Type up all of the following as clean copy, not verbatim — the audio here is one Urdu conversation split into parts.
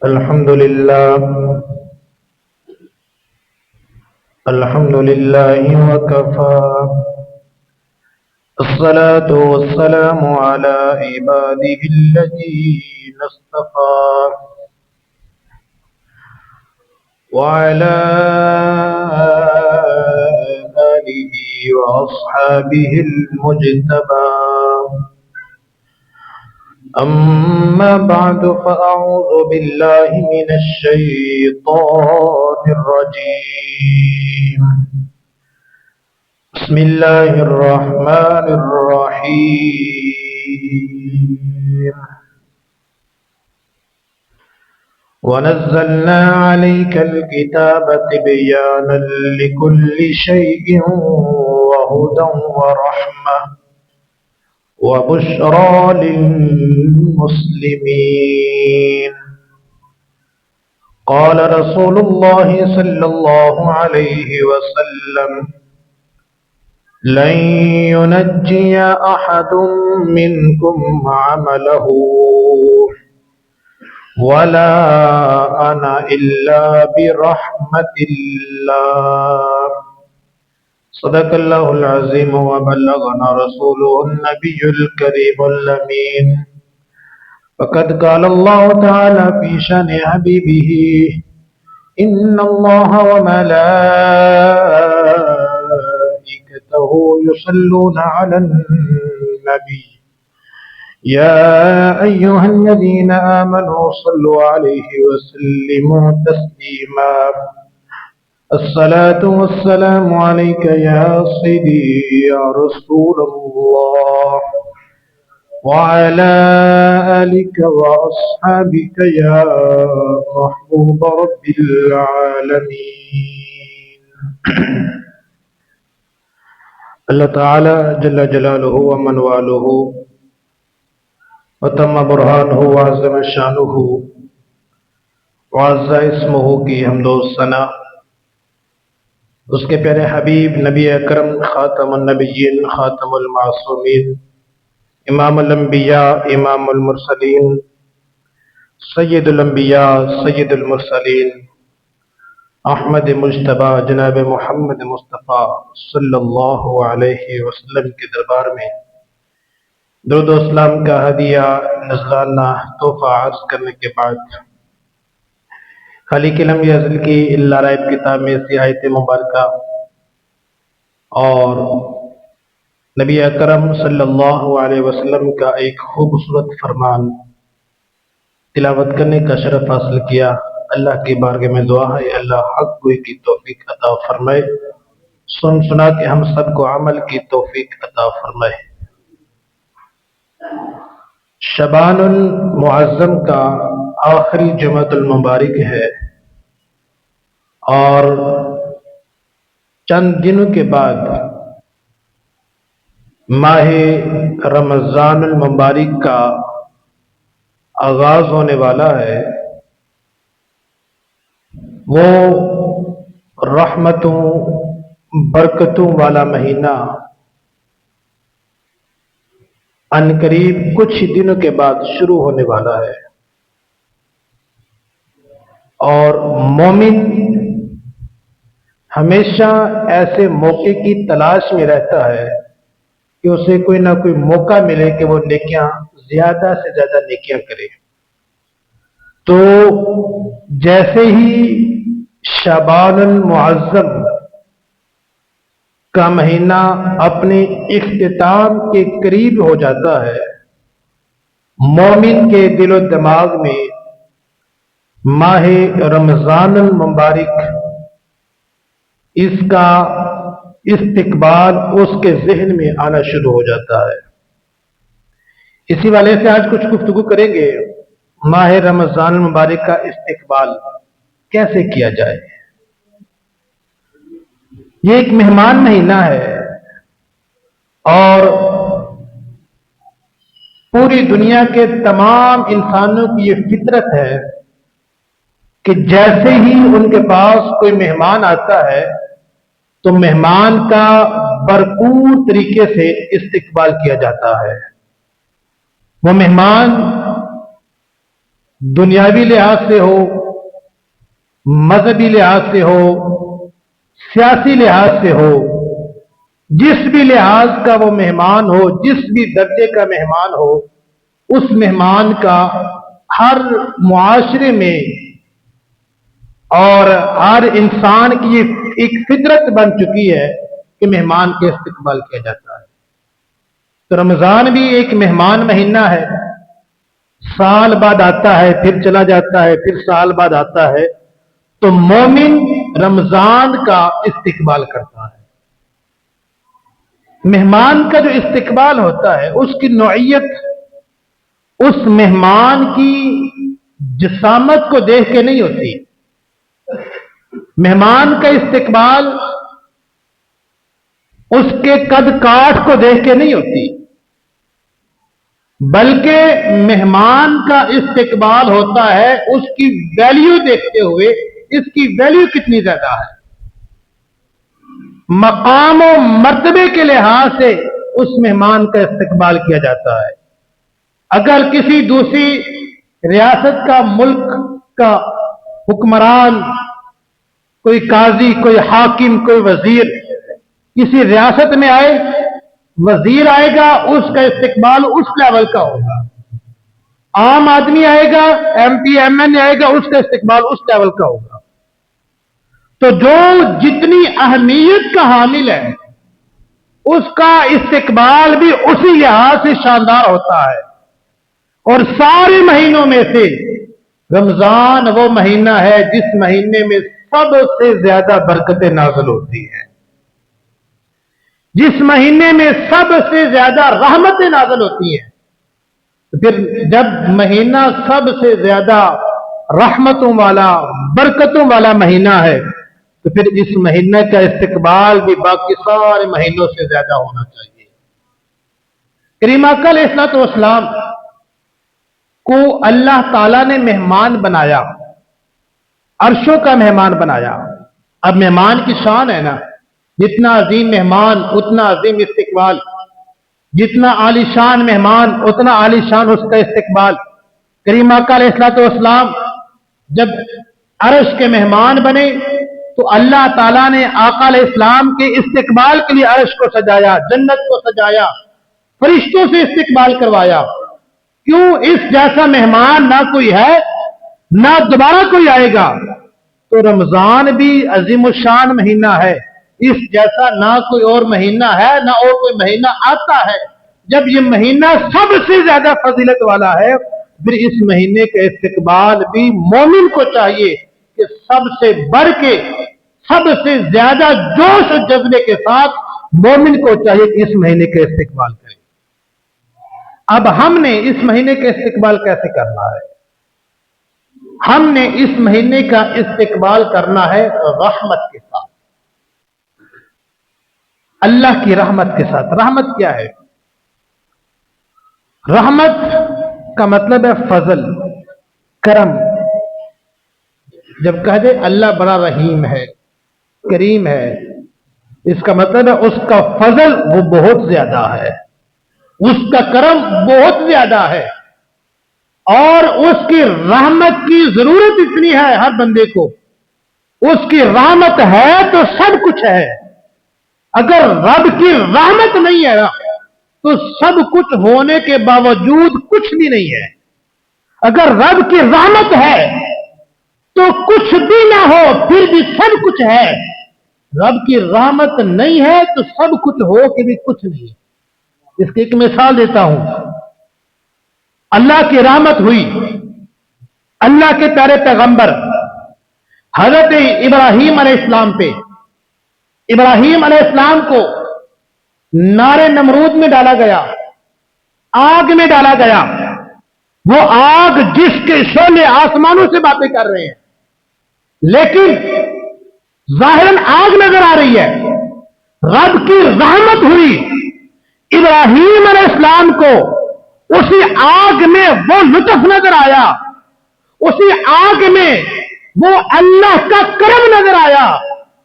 الحمد لله وكفى. الصلاة والسلام على عباده الذين اصطفى وعلى آله وأصحابه المجتبى. أما بعد فأعوذ بالله من الشيطان الرجيم. بسم الله الرحمن الرحيم. ونزلنا عليك الكتاب تبيانا لكل شيء وهدى ورحمة وبشرى للمسلمين. قال رسول الله صلى الله عليه وسلم: لن ينجي أحد منكم عمله ولا أنا إلا برحمة الله. صدق الله العظيم وبلغنا رسوله النبي الكريم الأمين. وقد قال الله تعالى في شأن حبيبه: إن الله وملائكته يصلون على النبي يا أيها الذين آمنوا صلوا عليه وسلموا تسليما. الصلاة والسلام عليك يا سيدي يا رسول الله وعلى آلك وأصحابك يا محبوب رب العالمين. اللہ تعالی جل جلالہ ومن والہ وتم برہانہ وعظم شانہ وعز اسمہ کی حمد و ثنا اس کے پیارے حبیب نبی اکرم خاتم النبیین خاتم المعصومین امام الانبیاء امام المرسلین سید الانبیاء سید المرسلین احمد مجتبی جناب محمد مصطفیٰ صلی اللہ علیہ وسلم کے دربار میں درود و اسلام کا ہدیہ نذرانہ تحفہ عرض کرنے کے بعد خالق لم یزل کی الا رائب کتاب میں سے آیت مبارکہ اور نبی اکرم صلی اللہ علیہ وسلم کا ایک خوبصورت فرمان تلاوت کرنے کا شرف حاصل کیا. اللہ کی بارگاہ میں دعا ہے اللہ حق گوئی کی توفیق عطا فرمائے، سن سنا کے ہم سب کو عمل کی توفیق عطا فرمائے. شعبان المعظم کا آخری جمعۃ المبارک ہے اور چند دنوں کے بعد ماہ رمضان المبارک کا آغاز ہونے والا ہے. وہ رحمتوں برکتوں والا مہینہ ان قریب کچھ ہی دنوں کے بعد شروع ہونے والا ہے اور مومن ہمیشہ ایسے موقع کی تلاش میں رہتا ہے کہ اسے کوئی نہ کوئی موقع ملے کہ وہ نیکیاں زیادہ سے زیادہ نیکیاں کرے. تو جیسے ہی شعبان المعظم کا مہینہ اپنے اختتام کے قریب ہو جاتا ہے، مومن کے دل و دماغ میں ماہ رمضان المبارک اس کا استقبال اس کے ذہن میں آنا شروع ہو جاتا ہے. اسی والے سے آج کچھ گفتگو کریں گے ماہ رمضان المبارک کا استقبال کیسے کیا جائے. یہ ایک مہمان مہینہ ہے اور پوری دنیا کے تمام انسانوں کی یہ فطرت ہے کہ جیسے ہی ان کے پاس کوئی مہمان آتا ہے تو مہمان کا بھرپور طریقے سے استقبال کیا جاتا ہے. وہ مہمان دنیاوی لحاظ سے ہو، مذہبی لحاظ سے ہو، سیاسی لحاظ سے ہو، جس بھی لحاظ کا وہ مہمان ہو، جس بھی درجے کا مہمان ہو، اس مہمان کا ہر معاشرے میں اور ہر انسان کی یہ ایک فطرت بن چکی ہے کہ مہمان کے استقبال کیا جاتا ہے۔ تو رمضان بھی ایک مہمان مہینہ ہے، سال بعد آتا ہے، پھر چلا جاتا ہے، پھر سال بعد آتا ہے، تو مومن رمضان کا استقبال کرتا ہے۔ مہمان کا جو استقبال ہوتا ہے اس کی نوعیت اس مہمان کی جسامت کو دیکھ کے نہیں ہوتی، مہمان کا استقبال اس کے قد کاٹ کو دیکھ کے نہیں ہوتی، بلکہ مہمان کا استقبال ہوتا ہے اس کی ویلیو دیکھتے ہوئے، اس کی ویلیو کتنی زیادہ ہے، مقام و مرتبے کے لحاظ سے اس مہمان کا استقبال کیا جاتا ہے۔ اگر کسی دوسری ریاست کا، ملک کا حکمران، کوئی قاضی، کوئی حاکم، کوئی وزیر کسی ریاست میں آئے، وزیر آئے گا، اس کا استقبال اس لیول کا ہوگا، عام آدمی آئے گا، ایم پی ایم این اے آئے گا، اس کا استقبال اس لیول کا ہوگا۔ تو جو جتنی اہمیت کا حامل ہے اس کا استقبال بھی اسی لحاظ سے شاندار ہوتا ہے۔ اور سارے مہینوں میں سے رمضان وہ مہینہ ہے جس مہینے میں سب سے زیادہ برکتیں نازل ہوتی ہیں، جس مہینے میں سب سے زیادہ رحمتیں نازل ہوتی ہیں۔ تو پھر جب مہینہ سب سے زیادہ رحمتوں والا، برکتوں والا مہینہ ہے، تو پھر اس مہینے کا استقبال بھی باقی سارے مہینوں سے زیادہ ہونا چاہیے۔ کریم آقا علیہ الصلوۃ والسلام کو اللہ تعالیٰ نے مہمان بنایا، عرشوں کا مہمان بنایا۔ اب مہمان کی شان ہے نا، جتنا عظیم مہمان اتنا عظیم استقبال، جتنا عالی شان مہمان اتنا عالی شان اس کا استقبال۔ کریم آقا علیہ الصلوۃ والسلام جب عرش کے مہمان بنے تو اللہ تعالیٰ نے آقا علیہ السلام کے استقبال کے لیے عرش کو سجایا، جنت کو سجایا، فرشتوں سے استقبال کروایا۔ کیوں؟ اس جیسا مہمان نہ کوئی ہے، نہ دوبارہ کوئی آئے گا۔ تو رمضان بھی عظیم الشان مہینہ ہے، اس جیسا نہ کوئی اور مہینہ ہے، نہ اور کوئی مہینہ آتا ہے۔ جب یہ مہینہ سب سے زیادہ فضیلت والا ہے، پھر اس مہینے کا استقبال بھی مومن کو چاہیے کہ سب سے بڑھ کے، سب سے زیادہ جوش و جذبے کے ساتھ مومن کو چاہیے کہ اس مہینے کا استقبال کرے۔ اب ہم نے اس مہینے کا استقبال کیسے کرنا ہے؟ ہم نے اس مہینے کا استقبال کرنا ہے رحمت کے ساتھ، اللہ کی رحمت کے ساتھ۔ رحمت کیا ہے؟ رحمت کا مطلب ہے فضل، کرم۔ جب کہہ دے اللہ بڑا رحیم ہے، کریم ہے، اس کا مطلب ہے اس کا فضل وہ بہت زیادہ ہے، اس کا کرم بہت زیادہ ہے، اور اس کی رحمت کی ضرورت اتنی ہے ہر بندے کو۔ اس کی رحمت ہے تو سب کچھ ہے، اگر رب کی رحمت نہیں ہے تو سب کچھ ہونے کے باوجود کچھ بھی نہیں ہے۔ اگر رب کی رحمت ہے تو کچھ بھی نہ ہو پھر بھی سب کچھ ہے، رب کی رحمت نہیں ہے تو سب کچھ ہو کے بھی کچھ نہیں ہے۔ اس کی ایک مثال دیتا ہوں۔ اللہ کی رحمت ہوئی اللہ کے پیارے پیغمبر حضرت ابراہیم علیہ السلام پہ۔ ابراہیم علیہ السلام کو نار نمرود میں ڈالا گیا، آگ میں ڈالا گیا، وہ آگ جس کے شعلے آسمانوں سے باتیں کر رہے ہیں، لیکن ظاہراً آگ نظر آ رہی ہے۔ رب کی رحمت ہوئی ابراہیم علیہ السلام کو اسی آگ میں وہ لطف نظر آیا، اسی آگ میں وہ اللہ کا کرم نظر آیا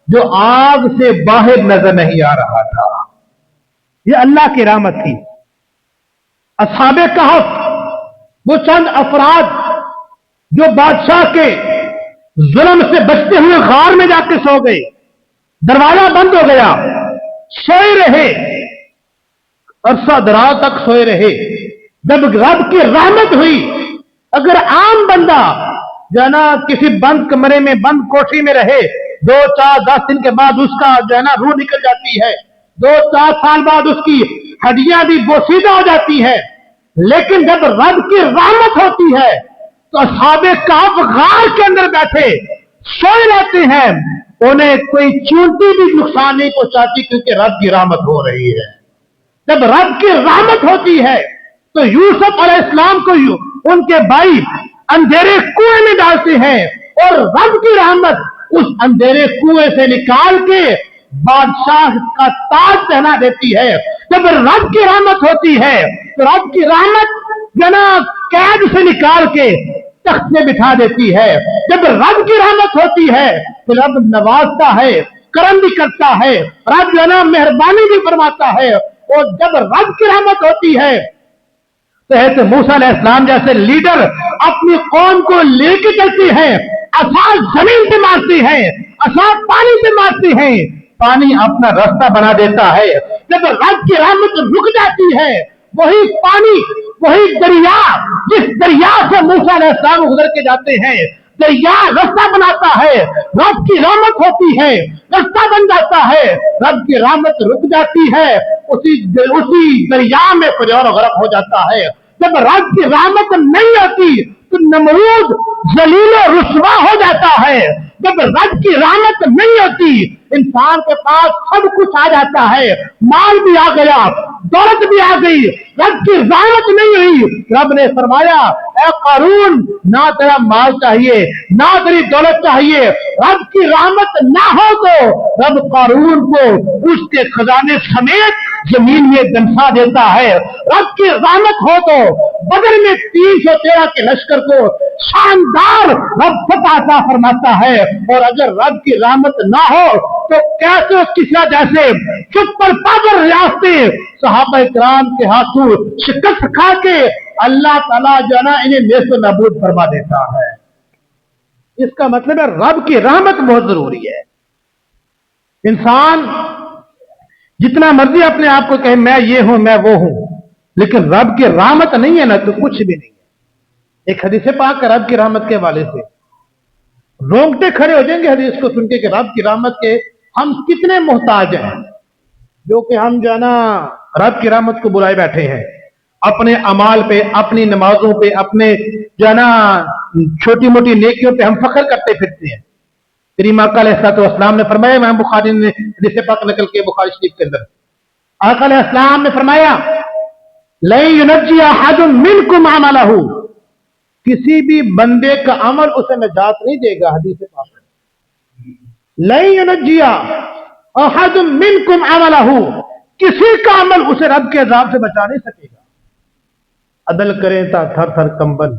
جو آگ سے باہر نظر نہیں آ رہا تھا۔ یہ اللہ کی رحمت تھی۔ اصحاب کہف وہ چند افراد جو بادشاہ کے ظلم سے بچتے ہوئے غار میں جا کے سو گئے، دروازہ بند ہو گیا، سوئے رہے، عرصہ دراز تک سوئے رہے۔ جب رب کی رحمت ہوئی، اگر عام بندہ جو ہے نا کسی بند کمرے میں بند کوٹھی میں رہے، 2 4 10 دن کے بعد اس کا جو ہے نا روح نکل جاتی ہے، 2 4 سال بعد اس کی ہڈیاں بھی بوسیدہ ہو جاتی ہے، لیکن جب رب کی رحمت ہوتی ہے تو اصحاب کہف غار کے اندر بیٹھے سوئے رہتے ہیں، انہیں کوئی چونٹی بھی نقصان نہیں پہنچاتی، کیونکہ رب کی رحمت ہو رہی ہے۔ جب رب کی رحمت ہوتی ہے تو یوسف علیہ السلام کو ان کے بھائی اندھیرے کنویں میں ڈالتے ہیں، اور رب کی رحمت اس اندھیرے کنویں سے نکال کے بادشاہ کا تاج پہنا دیتی ہے۔ جب رب کی رحمت ہوتی ہے تو رب کی رحمت جنا قید سے نکال کے تخت میں بٹھا دیتی ہے۔ جب رب کی رحمت ہوتی ہے تو رب نوازتا ہے، کرم بھی کرتا ہے، رب جو نا مہربانی بھی فرماتا ہے۔ اور جب رب کی رحمت ہوتی ہے تو حضرت موسیٰ علیہ السلام جیسے لیڈر اپنی قوم کو لے کے چلتے ہیں، عصا زمین سے مارتے ہیں، عصا پانی سے مارتے ہیں، پانی اپنا راستہ بنا دیتا ہے۔ جب رب کی رحمت رک جاتی ہے، وہی پانی، وہی دریا، جس دریا سے موسیٰ علیہ السلام گزر کے جاتے ہیں، دریا راستہ بناتا ہے۔ رب کی رحمت ہوتی ہے، راستہ بن جاتا ہے۔ رب کی رحمت رک جاتی ہے، اسی دریا میں فرعون غرق ہو جاتا ہے۔ جب رب کی رحمت نہیں ہوتی تو نمرود ذلیل و رسوا ہو جاتا ہے۔ جب رب کی رحمت نہیں ہوتی، انسان کے پاس سب کچھ آ جاتا ہے، مال بھی آ گیا، دولت بھی آ گئی، رب کی رحمت نہیں ہوئی۔ رب نے فرمایا اے قارون، نہ تیرا مال چاہیے، نہ تیری دولت چاہیے، رب کی رحمت نہ ہو تو رب قارون کو اس کے خزانے سمیت زمین میں دنسا دیتا ہے۔ رب کی رحمت ہو تو بدر میں 313 کے لشکر کو شاندار رب فتح عطا فرماتا ہے، اور اگر رب کی رحمت نہ ہو تو کیسے کسرا جیسے چپر پاگر ریاستیں صحابہ کرام کے ہاتھوں شکست کھا کے اللہ تعالیٰ جو ہے نا انہیں نیست و نابود فرما دیتا ہے۔ اس کا مطلب ہے رب کی رحمت بہت ضروری ہے۔ انسان جتنا مرضی اپنے آپ کو کہے میں یہ ہوں میں وہ ہوں، لیکن رب کی رحمت نہیں ہے نا تو کچھ بھی نہیں ہے۔ ایک حدیث پاک رب کی رحمت کے حوالے سے رونگٹے کھڑے ہو جائیں گے حدیث کو سن کے کہ رب کی رحمت کے ہم کتنے محتاج ہیں، جو کہ ہم جو ہے نا رب کی رحمت کو بلائے بیٹھے ہیں، اپنے اعمال پہ، اپنی نمازوں پہ، اپنے جو ہے نا چھوٹی موٹی نیکیوں پہ ہم فخر کرتے پھرتے ہیں۔ کریم آقا علیہ السلام نے فرمایا، امام بخاری نے حدیث پاک نقل کے بخاری شریف کے اندر، آقا علیہ السلام نے فرمایا لَن يُنَجِّيَ أَحَدٌ مِّنكُمْ عَمَلَهُ، کسی بھی بندے کا عمل اسے نجات نہیں دے گا۔ حدیث پاک لَن يُنَجِّيَ أَحَدٌ مِّنكُمْ عَمَلَهُ، کسی کا عمل اسے رب کے عذاب سے بچا نہیں سکے گا۔ عدل کریں تا تھر تھر کمبن،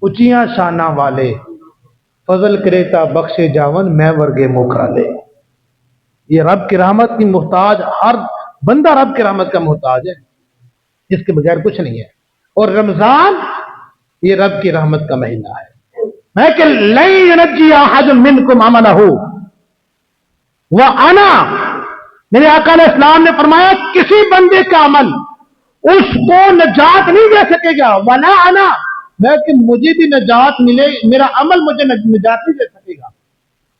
اچیاں شانہ والے، فضل کرے تا بخشے جاون میں ورگے موکھا لے۔ یہ رب کی رحمت کی محتاج، ہر بندہ رب کی رحمت کا محتاج ہے، جس کے بغیر کچھ نہیں ہے۔ اور رمضان یہ رب کی رحمت کا مہینہ ہے۔ میں کہ لَن يُنَجِّيَ أَحَدٌ مِّنكُمْ عَمَلَهُ وَأَنَا، میرے آقا علیہ السلام نے فرمایا کسی بندے کا عمل اس کو نجات نہیں دے سکے گا۔ وَلَا أَنَا، میں کہ مجھے بھی نجات ملے، میرا عمل مجھے نجات نہیں دے سکے گا۔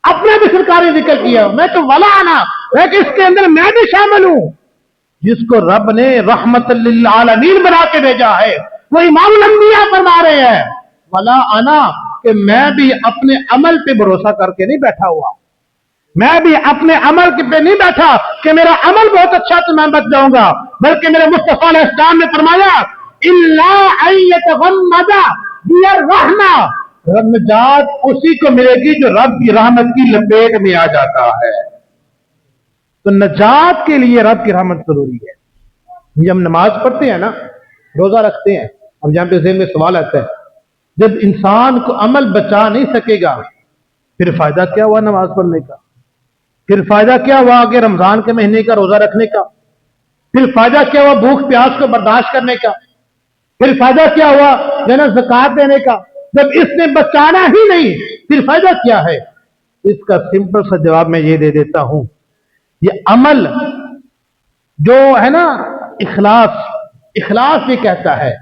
اپنے بھی سرکار نے ذکر کیا، میں تو وَلَا أَنَا، میں کہ اس کے اندر میں بھی شامل ہوں۔ جس کو رب نے رحمت للعالمین بنا کے بھیجا ہے، وہ امام الانبیاء فرما رہے ہیں وَلَا أَنَا، کہ میں بھی اپنے عمل پہ بھروسہ کر کے نہیں بیٹھا ہوا، میں بھی اپنے عمل پہ نہیں بیٹھا کہ میرا عمل بہت اچھا تو میں بچ جاؤں گا، بلکہ میرے مصطفیٰ علیہ السلام نے فرمایا إِلَّا أَن يَتَغَمَّدَ بِيَ الرَّحْمَةِ، رب نجات اسی کو ملے گی جو رب کی رحمت کی لپیٹ میں آ جاتا ہے۔ تو نجات کے لیے رب کی رحمت ضروری ہے۔ یہ ہم نماز پڑھتے ہیں نا، روزہ رکھتے ہیں، اب جہاں پہ ذہن میں سوال آتا ہے جب انسان کو عمل بچا نہیں سکے گا پھر فائدہ کیا ہوا نماز پڑھنے کا؟ پھر فائدہ کیا ہوا آگے رمضان کے مہینے کا روزہ رکھنے کا؟ پھر فائدہ کیا ہوا بھوک پیاس کو برداشت کرنے کا؟ پھر فائدہ کیا ہوا زکوٰۃ دینے کا؟ جب اس نے بچانا ہی نہیں پھر فائدہ کیا ہے؟ اس کا سمپل سا جواب میں یہ دے دیتا ہوں، یہ عمل جو ہے نا، اخلاص یہ کہتا ہے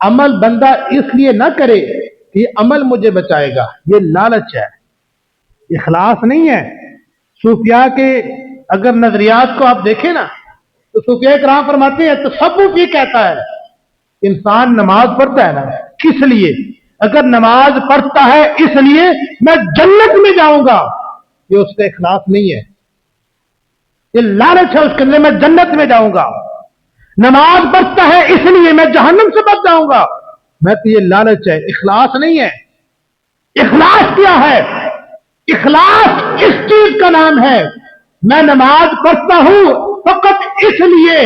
عمل بندہ اس لیے نہ کرے کہ یہ عمل مجھے بچائے گا، یہ لالچ ہے، اخلاص نہیں ہے۔ صوفیاء کے اگر نظریات کو آپ دیکھیں نا تو صوفیاء کرام فرماتے ہیں تصوف یہ کہتا ہے انسان نماز پڑھتا ہے نا کس لیے؟ اگر نماز پڑھتا ہے اس لیے میں جنت میں جاؤں گا، یہ اس کا اخلاص نہیں ہے، یہ لالچ ہے اس کے اندر، میں جنت میں جاؤں گا۔ نماز پڑھتا ہے اس لیے میں جہنم سے بچ جاؤں گا، میں تو یہ لالچ ہے، اخلاص نہیں ہے۔ اخلاص کیا ہے؟ اخلاص اس چیز کا نام ہے میں نماز پڑھتا ہوں فقط اس لیے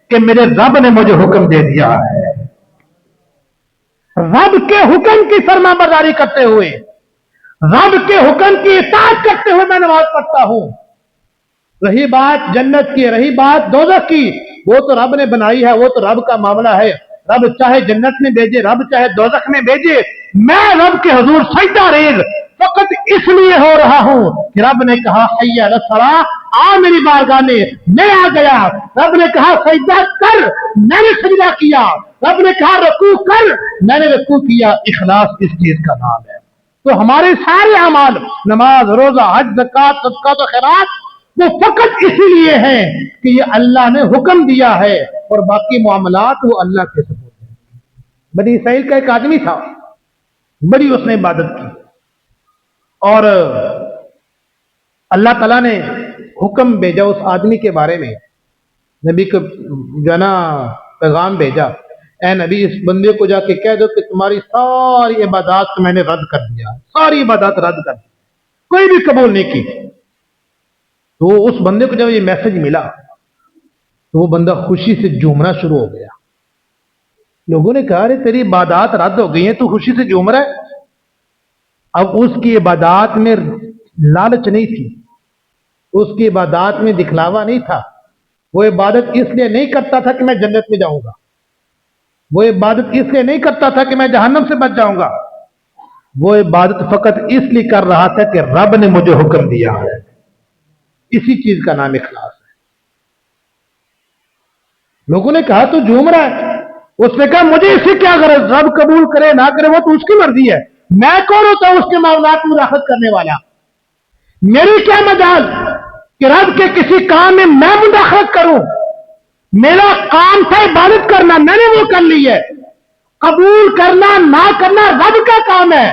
کہ میرے رب نے مجھے حکم دے دیا ہے، رب کے حکم کی فرما برداری کرتے ہوئے، رب کے حکم کی اطاعت کرتے ہوئے میں نماز پڑھتا ہوں۔ رہی بات جنت کی، رہی بات دوزخ کی، وہ تو رب نے بنائی ہے، وہ تو رب کا معاملہ ہے، رب چاہے جنت میں بھیجے، رب چاہے دوزخ میں بھیجے، میں رب کے حضور سجدہ ریز فقط اس لیے ہو رہا ہوں کہ رب نے کہا حی علی الصلاۃ، آ میری بارگاہ میں آ گیا، رب نے کہا سجدہ کر، میں نے سجدہ کیا، رب نے کہا رکوع کر، میں نے رکوع کیا۔ اخلاص اس چیز کا نام ہے۔ تو ہمارے سارے اعمال، نماز، روزہ، حج، زکوٰۃ، صدقات و خیرات، وہ فقط اسی لیے ہیں کہ یہ اللہ نے حکم دیا ہے، اور باقی معاملات وہ اللہ کے سپرد ہیں۔ بنی اسرائیل کا ایک آدمی تھا، بڑی اس نے عبادت کی، اور اللہ تعالیٰ نے حکم بھیجا اس آدمی کے بارے میں، نبی کو جو ہے نا پیغام بھیجا، اے نبی اس بندے کو جا کے کہہ دو کہ تمہاری ساری عبادات کو میں نے رد کر دیا، ساری عبادات رد کر دی، کوئی بھی قبول نہیں کی۔ تو اس بندے کو جب یہ میسج ملا تو وہ بندہ خوشی سے جھومنا شروع ہو گیا۔ لوگوں نے کہا ارے تیری عبادات رد ہو گئی ہیں، تو خوشی سے جھوم رہا ہے؟ اب اس کی عبادات میں لالچ نہیں تھی، اس کی عبادات میں دکھلاوا نہیں تھا، وہ عبادت اس لیے نہیں کرتا تھا کہ میں جنت میں جاؤں گا، وہ عبادت اس لیے نہیں کرتا تھا کہ میں جہنم سے بچ جاؤں گا، وہ عبادت فقط اس لیے کر رہا تھا کہ رب نے مجھے حکم دیا ہے۔ اسی چیز کا نام اخلاص ہے۔ لوگوں نے کہا تو جھوم رہا ہے، اس نے کہا مجھے اس سے کیا غرض، رب قبول کرے نہ کرے وہ تو اس کی مرضی ہے، میں کون ہوتا ہوں اس کے معاملات میں مداخلت کرنے والا؟ میری کیا مجال کہ رب کے کسی کام میں میں مداخلت کروں؟ میرا کام تھا عبادت کرنا، میں نے وہ کر لی ہے، قبول کرنا نہ کرنا رب کا کام ہے۔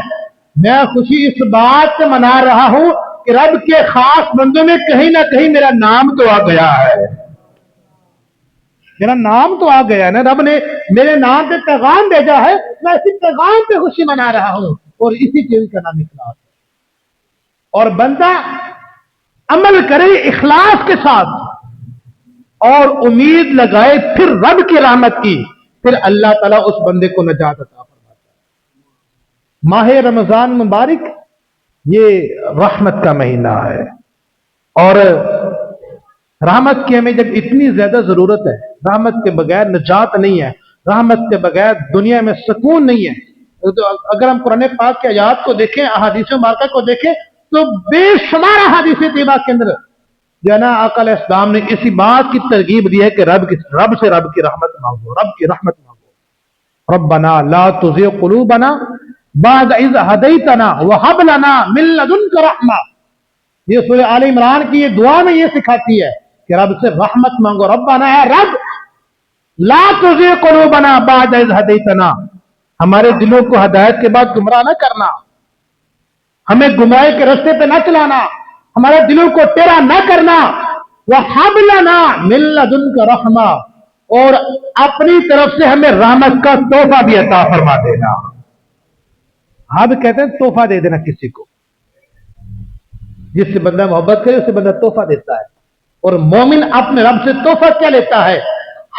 میں خوشی اس بات سے منا رہا ہوں کہ رب کے خاص بندوں میں کہیں نہ کہیں میرا نام تو آ گیا ہے، میرا نام تو آ گیا ہے نا، رب نے میرے نام پہ پیغام بھیجا ہے، میں اسی پیغام پہ خوشی منا رہا ہوں، اور اسی چیز کا نام اخلاص ہے۔ اور بندہ عمل کرے اخلاص کے ساتھ اور امید لگائے پھر رب کی رحمت کی، پھر اللہ تعالیٰ اس بندے کو نجات عطا فرماتا ہے۔ ماہ رمضان مبارک یہ رحمت کا مہینہ ہے، اور رحمت کی ہمیں جب اتنی زیادہ ضرورت ہے، رحمت کے بغیر نجات نہیں ہے، رحمت کے بغیر دنیا میں سکون نہیں ہے۔ تو اگر ہم قرآن پاک کی آیات کو دیکھیں، احادیث مبارکہ کو دیکھیں، تو بے شمار احادیث طیبہ کے اندر جو ہے نا آقا علیہ السلام نے اسی بات کی ترغیب دی ہے کہ رب سے رب کی رحمت مانگو، رب کی رحمت مانگو۔ ربنا لا تزغ قلوبنا بعد اذ ہدیتنا وہب لنا من لدنک رحمہ، یہ سورہ آل عمران کی یہ دعا میں یہ سکھاتی ہے کہ رب سے رحمت مانگو، ربنا اے رب لا تزغ قلوبنا بعد اذ ہدیتنا، ہمارے دلوں کو ہدایت کے بعد گمراہ نہ کرنا، ہمیں گمراہی کے راستے پہ نہ چلانا، ہمارے دلوں کو تیرا نہ کرنا، وَحَبْ لَنَا مِن لَدُنْكَ رَحْمَةً، اور اپنی طرف سے ہمیں رحمت کا تحفہ بھی عطا فرما دینا۔ ہاں بھی کہتے ہیں تحفہ دے دینا کسی کو، جس سے بندہ محبت کرے اس سے بندہ تحفہ دیتا ہے، اور مومن اپنے رب سے تحفہ کیا لیتا ہے؟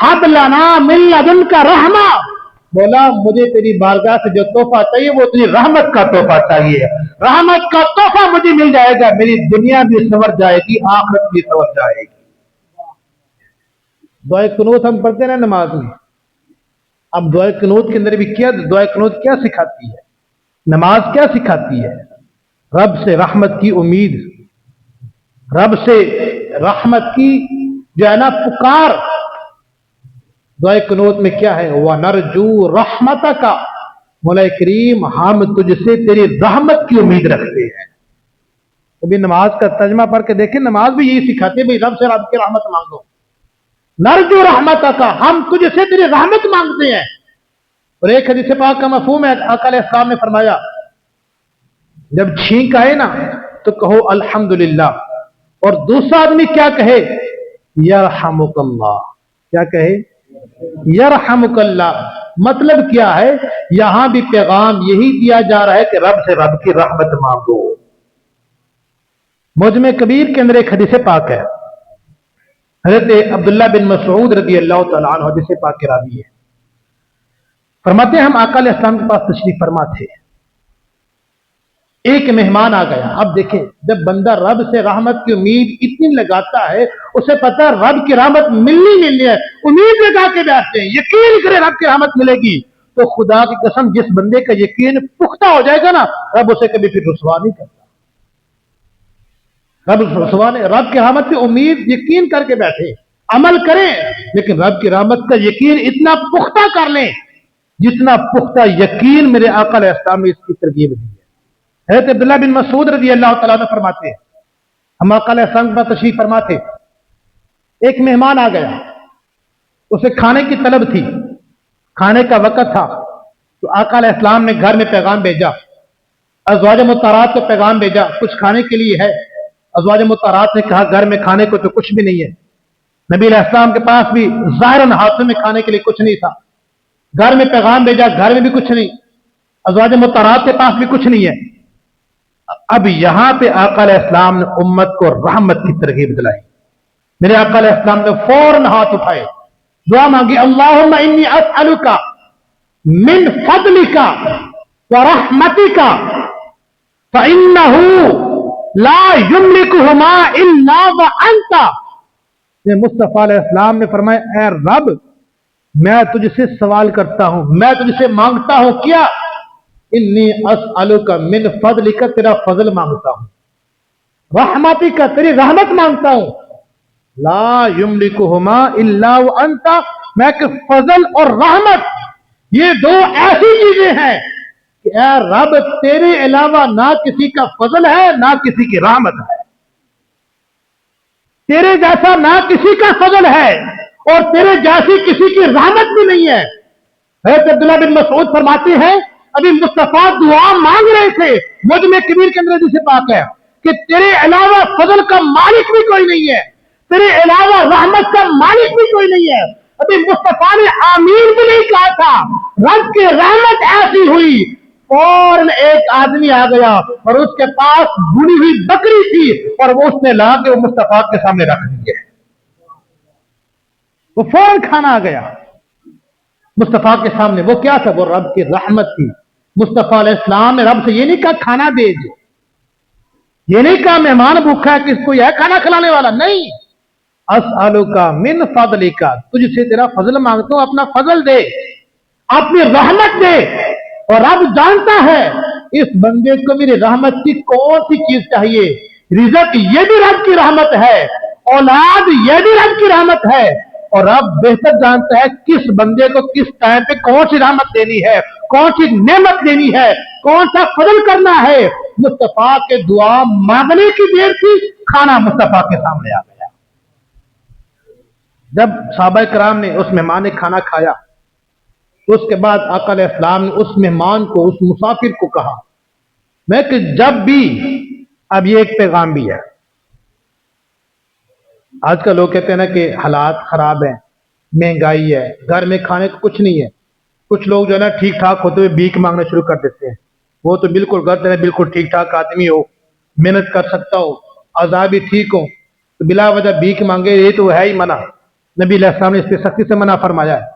حَبْ لَنَا مِن لَدُنْكَ رَحْمَةً، بولا مجھے تیری بارگاہ سے جو تحفہ چاہیے وہ تیری رحمت کا تحفہ چاہیے، رحمت کا تحفہ مجھے مل جائے گا، میری دنیا بھی سنور جائے گی، آخرت بھی سنور جائے گی۔ دعائے قنوت ہم پڑھتے ہیں نماز میں، اب دعائے قنوت کے اندر بھی کیا دعائے قنوت کیا سکھاتی ہے؟ نماز کیا سکھاتی ہے؟ رب سے رحمت کی امید، رب سے رحمت کی جو ہے نا پکار۔ دعائے قنوت میں کیا ہے؟ وَنَرْجُو رَحْمَتَكَ، مولا کریم ہم تجھ سے تیری رحمت کی امید رکھتے ہیں۔ ابھی نماز کا ترجمہ پڑھ کے دیکھیں، نماز بھی یہی سکھاتی ہے بھائی رب سے رب کی رحمت مانگو۔ نرجو رحمتک، ہم تجھ سے تیری رحمت مانگتے ہیں۔ اور ایک حدیث پاک کا مفہوم ہے، آقا علیہ السلام نے فرمایا جب چھینک آئے نا تو کہو الحمدللہ، اور دوسرا آدمی کیا کہے؟ یرحمک اللہ، کیا کہے؟ یرحمک اللہ۔ مطلب کیا ہے؟ یہاں بھی پیغام یہی دیا جا رہا ہے کہ رب سے رب کی رحمت مانگو۔ معجم کبیر کے اندر ایک حدیث پاک ہے، حضرت عبداللہ بن مسعود رضی اللہ تعالیٰ عنہ حدیث پاک کے راوی ہے، فرماتے ہیں ہم آقا علیہ السلام کے پاس تشریف فرما تھے، ایک مہمان آ گیا۔ اب دیکھیں جب بندہ رب سے رحمت کی امید اتنی لگاتا ہے، اسے پتہ ہے رب کی رحمت ملنی ہے، امید لگا کے بیٹھتے ہیں، یقین کرے رب کی رحمت ملے گی، تو خدا کی قسم جس بندے کا یقین پختہ ہو جائے گا نا، رب اسے کبھی پھر رسوا نہیں کرتا۔ رب کی رحمت کی امید یقین کر کے بیٹھے، عمل کریں، لیکن رب کی رحمت کا یقین اتنا پختہ کر لیں جتنا پختہ یقین میرے آقا علیہ السلام نے اس کی ترغیب دی ہے۔ حضرت عبداللہ بن مسعود رضی اللہ تعالیٰ عنہ فرماتے ہیں ہم آقا علیہ السلام پر تشریف فرما تھے، ایک مہمان آ گیا، اسے کھانے کی طلب تھی، کھانے کا وقت تھا، تو آقا علیہ السلام نے گھر میں پیغام بھیجا، ازواج مطہرات کو پیغام بھیجا کچھ کھانے کے لیے ہے۔ ازواج مطہرات نے کہا گھر میں کھانے کو تو کچھ بھی نہیں ہے۔ نبی علیہ السلام کے پاس بھی ظاہراً ہاتھوں میں کھانے کے لیے کچھ نہیں تھا، گھر میں پیغام بھیجا، گھر میں بھی کچھ نہیں، ازواج مطہرات کے پاس بھی کچھ نہیں ہے۔ اب یہاں پہ آقا علیہ السلام نے امت کو رحمت کی ترغیب دلائی۔ میرے آقا علیہ السلام نے فوراً ہاتھ اٹھائے، دعا مانگی، اللہم انی اسألک من فضلک ورحمتک فإنہ لا یملکہما الا وانت۔ مصطفیٰ علیہ السلام نے فرمایا اے رب میں تجھ سے سوال کرتا ہوں، میں تجھ سے مانگتا ہوں، کیا؟ انی اسألک من فضلک، تیرا فضل مانگتا ہوں، رحمتک، تیری رحمت مانگتا ہوں، لا یملکہما الا وانت، میں کہ فضل اور رحمت یہ دو ایسی چیزیں ہیں کہ اے رب تیرے علاوہ نہ کسی کا فضل ہے نہ کسی کی رحمت ہے، تیرے جیسا نہ کسی کا فضل ہے اور تیرے جیسی کسی کی رحمت بھی نہیں ہے۔ حضرت عبداللہ بن مسعود فرماتے ہیں ابھی مصطفیٰ دعا مانگ رہے تھے، معجم کبیر کے اندر جسے پاک ہے کہ تیرے علاوہ فضل کا مالک بھی کوئی نہیں ہے، تیرے علاوہ رحمت کا مالک بھی کوئی نہیں ہے۔ ابھی مصطفیٰ نے آمین بھی نہیں کہا تھا، رب کی رحمت ایسی ہوئی، فوراً ایک آدمی آ گیا اور اس کے پاس بھنی ہوئی بکری تھی اور وہ اس نے لا کے وہ مصطفیٰ کے سامنے رکھ دی ہے، وہ فوراً کھانا آ گیا مصطفیٰ کے سامنے۔ وہ کیا تھا؟ وہ رب کی رحمت تھی۔ مصطفیٰ علیہ السلام نے رب سے یہ نہیں کہا کھانا بھیج، یہ نہیں کہا مہمان بھوکا ہے کس کو ہے کھانا کھلانے والا، نہیں، اسألک من فضلک، تجھ سے تیرا فضل مانگتا ہوں، اپنا فضل دے، اپنی رحمت دے۔ اور رب جانتا ہے اس بندے کو میری رحمت کی کون سی چیز چاہیے، رزق یہ بھی رب کی رحمت ہے، اولاد یہ بھی رب کی رحمت ہے، اور رب بہتر جانتا ہے کس بندے کو کس ٹائم پہ کون سی رحمت دینی ہے، کون سی نعمت دینی ہے، کون سا فضل کرنا ہے۔ مصطفیٰ کے دعا مانگنے کی دیر تھی، کھانا مصطفیٰ کے سامنے آ گیا۔ جب صحابہ کرام نے اس مہمان نے کھانا کھایا تو اس کے بعد آقا علیہ السلام نے اس مہمان کو، اس مسافر کو کہا میں کہ جب بھی، اب یہ ایک پیغام بھی ہے، آج کل لوگ کہتے ہیں نا کہ حالات خراب ہیں، مہنگائی ہے، گھر میں کھانے کو کچھ نہیں ہے، کچھ لوگ جو ہے نا ٹھیک ٹھاک ہوتے ہوئے بھیک مانگنا شروع کر دیتے ہیں، وہ تو بالکل غلط ہے، بالکل ٹھیک ٹھاک آدمی ہو، محنت کر سکتا ہو، اعضاء بھی ٹھیک ہو، تو بلا وجہ بھیک مانگے، یہ تو ہے ہی منع۔ نبی علیہ السلام نے اس پہ سختی سے منع فرمایا ہے۔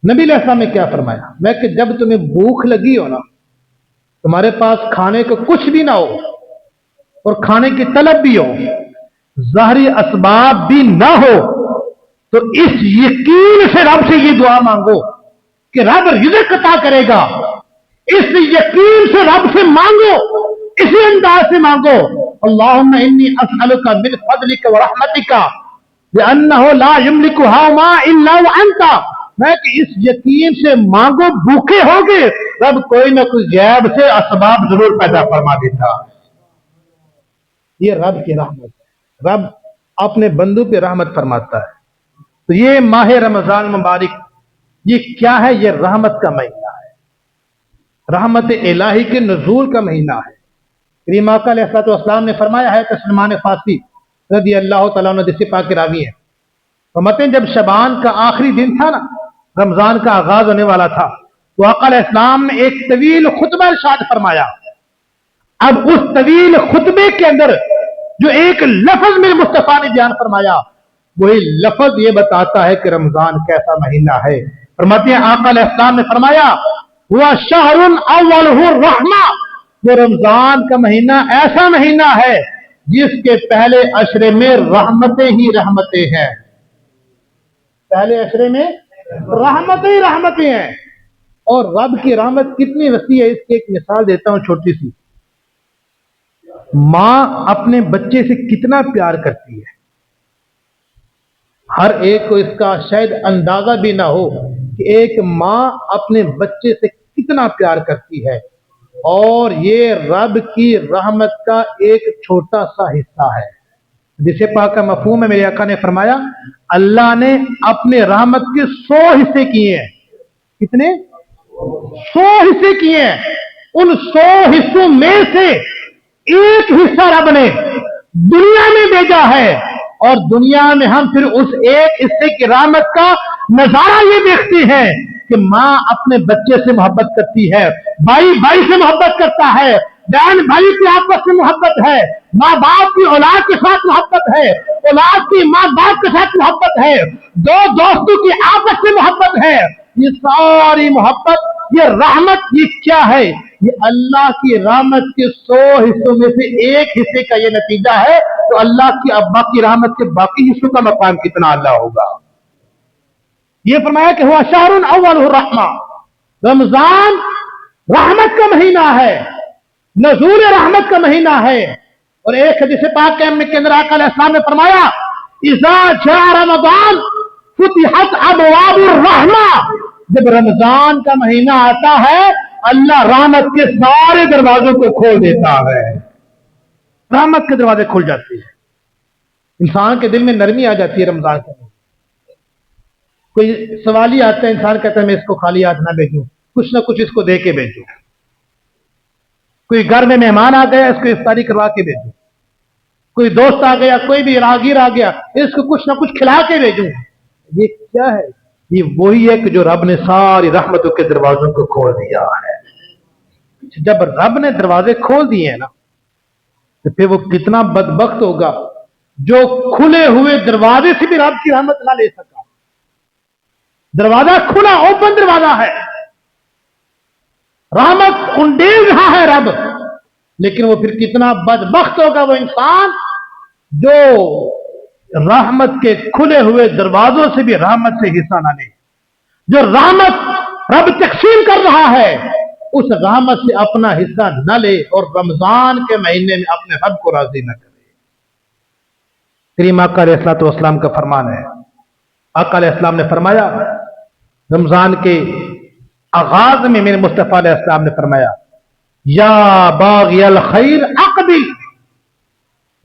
نبی علیہ السلام نے کیا فرمایا؟ میں کہ جب تمہیں بھوک لگی ہو نا، تمہارے پاس کھانے کو کچھ بھی نہ ہو اور کھانے کی طلب بھی ہو، ظاہری اسباب بھی نہ ہو، تو اس یقین سے رب سے یہ دعا مانگو کہ رب رزق عطا کرے گا، اس یقین سے رب سے مانگو، اسی انداز سے مانگو، اللہم انی اسألک من فضلک ورحمتک لأنہ لا یملکها ما الا وانت، میں کہ اس یقین سے مانگو، بھوکے ہوگے رب کوئی نہ کوئی غیب سے اسباب ضرور پیدا فرما دیتا۔ یہ رب کی رحمت ہے، رب اپنے بندوں پہ رحمت فرماتا ہے۔ تو یہ ماہ رمضان مبارک یہ کیا ہے؟ یہ رحمت کا مہینہ ہے، رحمت الہی کے نزول کا مہینہ ہے۔ کریم آقا علیہ الصلوۃ والسلام نے فرمایا ہے کہ سلمان فارسی رضی اللہ تعالیٰ عنہ جس سے پاک کے راوی ہیں، فرماتے ہیں جب شعبان کا آخری دن تھا نا، رمضان کا آغاز ہونے والا تھا، تو آقا علیہ السلام نے ایک طویل خطبہ ارشاد فرمایا۔ اب اس طویل خطبے کے اندر جو ایک لفظ میں مصطفیٰ نے بیان فرمایا، وہی لفظ یہ بتاتا ہے کہ رمضان کیسا مہینہ ہے۔ فرماتے ہیں آقا علیہ السلام نے فرمایا ہوا شہر اولہ الرحمہ، وہ رمضان کا مہینہ ایسا مہینہ ہے جس کے پہلے عشرے میں رحمتیں ہی رحمتیں ہیں، پہلے عشرے میں رحمتیں ہی رحمتیں ہیں۔ اور رب کی رحمت کتنی وسیع ہے، اس کی ایک مثال دیتا ہوں چھوٹی سی۔ ماں اپنے بچے سے کتنا پیار کرتی ہے، ہر ایک کو اس کا شاید اندازہ بھی نہ ہو کہ ایک ماں اپنے بچے سے کتنا پیار کرتی ہے، اور یہ رب کی رحمت کا ایک چھوٹا سا حصہ ہے۔ جسے پاک کا مفہوم ہے، میرے آقا نے فرمایا اللہ نے اپنے رحمت کے 100 حصے کیے ہیں۔ کتنے؟ 100 حصے کیے ہیں۔ ان 100 حصوں میں سے ایک حصہ رب نے دنیا میں بھیجا ہے، اور دنیا میں ہم پھر اس ایک حصے کی رحمت کا نظارہ یہ دیکھتے ہیں کہ ماں اپنے بچے سے محبت کرتی ہے، بھائی بھائی سے محبت کرتا ہے، بہن بھائی کی آپس میں محبت ہے، ماں باپ کی اولاد کے ساتھ محبت ہے، اولاد کی ماں باپ کے ساتھ محبت ہے، دو دوستوں کی آپس میں محبت ہے۔ یہ ساری محبت، یہ رحمت، یہ کیا ہے؟ یہ اللہ کی رحمت کے 100 حصوں میں سے ایک حصے کا یہ نتیجہ ہے۔ تو اللہ کی ابا کی رحمت کے باقی حصوں کا مقام کتنا اللہ ہوگا؟ یہ فرمایا کہ ہوا شہر اول الرحمہ، رمضان رحمت کا مہینہ ہے، نزول رحمت کا مہینہ ہے۔ اور ایک حدیث پاک کے اندر آقا علیہ السلام نے فرمایا اذا جاء رمضان فتحت ابواب الرحمہ، جب رمضان کا مہینہ آتا ہے اللہ رحمت کے سارے دروازوں کو کھول دیتا ہے، رحمت کے دروازے کھل جاتے ہیں، انسان کے دل میں نرمی آ جاتی ہے۔ رمضان کے مہینے کوئی سوال ہی آتا ہے، انسان کہتا ہے میں اس کو خالی ہاتھ نہ بھیجوں، کچھ نہ کچھ اس کو دے کے بھیجوں، کوئی گھر میں مہمان آ گیا اس کو افطاری کروا کے بھیجوں، کوئی دوست آ گیا، کوئی بھی راہگیر آ گیا اس کو کچھ نہ کچھ کھلا کے بھیجوں۔ یہ کیا ہے؟ یہ وہی ہے کہ جو رب نے ساری رحمتوں کے دروازوں کو کھول دیا ہے۔ جب رب نے دروازے کھول دیے ہیں نا تو پھر وہ کتنا بدبخت ہوگا جو کھلے ہوئے دروازے سے بھی رب کی رحمت نہ لے سکا۔ دروازہ کھلا، اوپن دروازہ ہے، رحمت انڈیل رہا ہے رب، لیکن وہ پھر کتنا بدبخت ہوگا وہ انسان جو رحمت کے کھلے ہوئے دروازوں سے بھی رحمت سے حصہ نہ لے، جو رحمت رب تقسیم کر رہا ہے اس رحمت سے اپنا حصہ نہ لے، اور رمضان کے مہینے میں اپنے رب کو راضی نہ کرے۔ کریم آقا علیہ الصلوۃ والسلام کا فرمان ہے، آقا علیہ السلام نے فرمایا رمضان کے آغاز میں میرے مصطفیٰ علیہ السلام نے فرمایا یا باغی الخیر اقبل،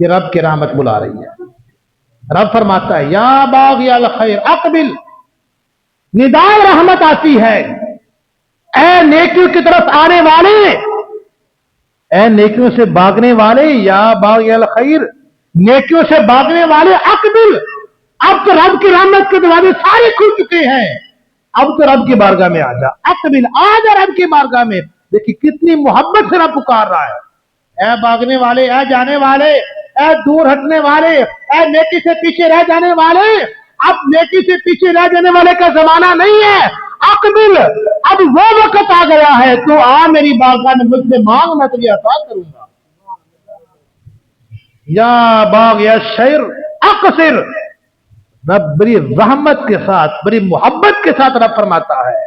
یہ رب کی رحمت بلا رہی ہے۔ رب فرماتا ہے یا باغی الخیر اقبل، نداء رحمت آتی ہے، اے نیکیوں کی طرف آنے والے، اے نیکیوں سے بھاگنے والے، یا باغی الخیر، نیکیوں سے بھاگنے والے، اقبل، اب تو رب کی رحمت کے دروازے سارے کھل چکے ہیں، اب تو رب کی بارگاہ میں آ جا، اقبل، آ جا رب کی بارگاہ میں۔ دیکھیے کتنی محبت سے رب پکار رہا ہے، اے بھاگنے والے، اے جانے والے، اے دور ہٹنے والے، اے نیکی سے پیچھے رہ جانے والے، اب نیکی سے پیچھے رہ جانے والے کا زمانہ نہیں ہے، اقبل، اب وہ وقت آ گیا ہے، تو آ میری بارگاہ میں مجھ سے مانگ، میں تجھے عطا کروں گا۔ یا باغی الشر اقصر، رب بڑی رحمت کے ساتھ، بڑی محبت کے ساتھ رب فرماتا ہے